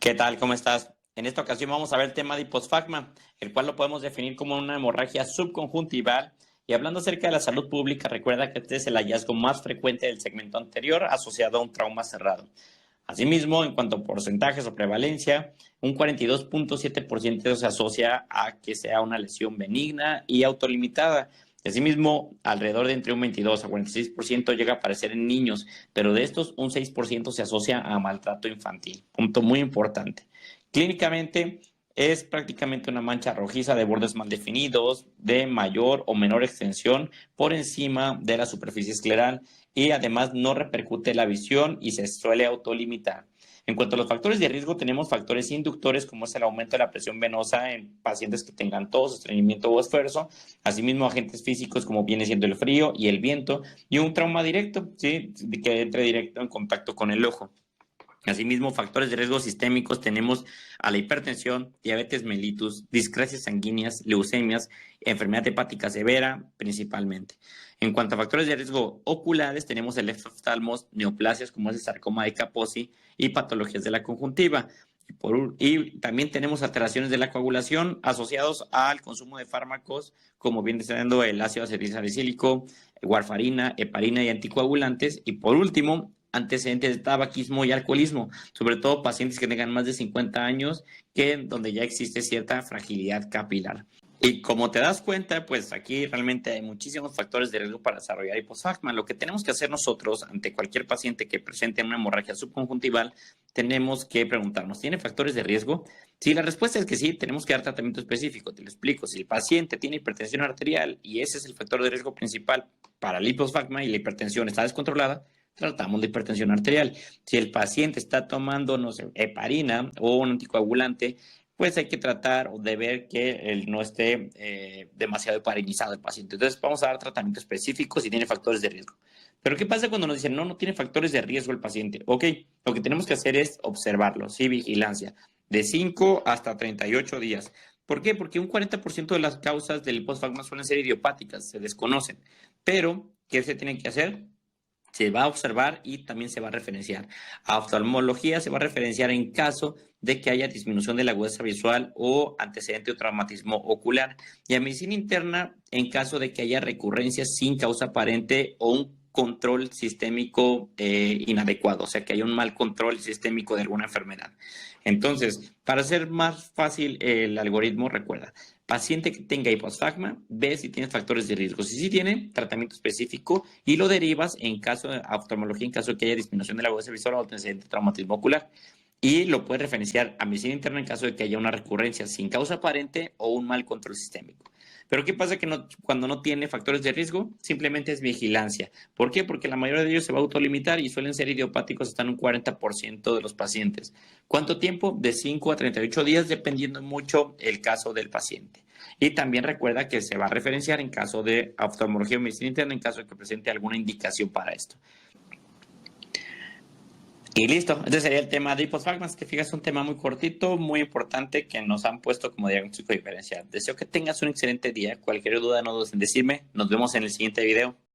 ¿Qué tal? ¿Cómo estás? En esta ocasión vamos a ver el tema de hiposfagma, el cual lo podemos definir como una hemorragia subconjuntival. Y hablando acerca de la salud pública, recuerda que este es el hallazgo más frecuente del segmento anterior asociado a un trauma cerrado. Asimismo, en cuanto a porcentajes o prevalencia, un 42.7% se asocia a que sea una lesión benigna y autolimitada. Asimismo, alrededor de entre un 22 a 46% llega a aparecer en niños, pero de estos un 6% se asocia a maltrato infantil. Punto muy importante. Clínicamente es prácticamente una mancha rojiza de bordes mal definidos, de mayor o menor extensión por encima de la superficie escleral y además no repercute la visión y se suele autolimitar. En cuanto a los factores de riesgo, tenemos factores inductores como es el aumento de la presión venosa en pacientes que tengan tos, estreñimiento o esfuerzo, asimismo agentes físicos como viene siendo el frío y el viento y un trauma directo, ¿sí? Que entre directo en contacto con el ojo. Asimismo, factores de riesgo sistémicos tenemos a la hipertensión, diabetes mellitus, discrasias sanguíneas, leucemias, enfermedad hepática severa principalmente. En cuanto a factores de riesgo oculares, tenemos el oftalmos, neoplasias como es el sarcoma de Kaposi y patologías de la conjuntiva. Y también tenemos alteraciones de la coagulación asociados al consumo de fármacos como viene siendo el ácido acetylsalicílico, warfarina, heparina y anticoagulantes. Y por último, antecedentes de tabaquismo y alcoholismo, sobre todo pacientes que tengan más de 50 años, donde ya existe cierta fragilidad capilar. Y como te das cuenta, pues aquí realmente hay muchísimos factores de riesgo para desarrollar hiposfagma. Lo que tenemos que hacer nosotros ante cualquier paciente que presente una hemorragia subconjuntival, tenemos que preguntarnos, ¿tiene factores de riesgo? Si la respuesta es que sí, tenemos que dar tratamiento específico. Te lo explico. Si el paciente tiene hipertensión arterial y ese es el factor de riesgo principal para el hiposfagma y la hipertensión está descontrolada, tratamos de hipertensión arterial. Si el paciente está tomando, no sé, heparina o un anticoagulante, pues hay que tratar de ver que él no esté demasiado heparinizado el paciente. Entonces vamos a dar tratamiento específico si tiene factores de riesgo. Pero ¿qué pasa cuando nos dicen no tiene factores de riesgo el paciente? Ok, lo que tenemos que hacer es observarlo, sí, vigilancia, de 5 hasta 38 días. ¿Por qué? Porque un 40% de las causas del hiposfagma suelen ser idiopáticas, se desconocen. Pero, ¿qué se tiene que hacer? Se va a observar y también se va a referenciar. A oftalmología se va a referenciar en caso de que haya disminución de la agudeza visual o antecedente de traumatismo ocular. Y a medicina interna en caso de que haya recurrencias sin causa aparente o un control sistémico inadecuado, o sea que haya un mal control sistémico de alguna enfermedad. Entonces, para hacer más fácil el algoritmo, recuerda, paciente que tenga hiposfagma, ve si tiene factores de riesgo. Si sí tiene, tratamiento específico y lo derivas en caso de oftalmología, en caso de que haya disminución de la agudeza visual o antecedente de traumatismo ocular. Y lo puedes referenciar a medicina interna en caso de que haya una recurrencia sin causa aparente o un mal control sistémico. Pero ¿qué pasa cuando no tiene factores de riesgo? Simplemente es vigilancia. ¿Por qué? Porque la mayoría de ellos se va a autolimitar y suelen ser idiopáticos hasta en un 40% de los pacientes. ¿Cuánto tiempo? De 5 a 38 días, dependiendo mucho el caso del paciente. Y también recuerda que se va a referenciar en caso de oftalmología o medicina interna en caso de que presente alguna indicación para esto. Y listo, ese sería el tema de hiposfagmas. Te fijas, es un tema muy cortito, muy importante que nos han puesto como diagnóstico diferencial. Deseo que tengas un excelente día. Cualquier duda no dudes en decirme. Nos vemos en el siguiente video.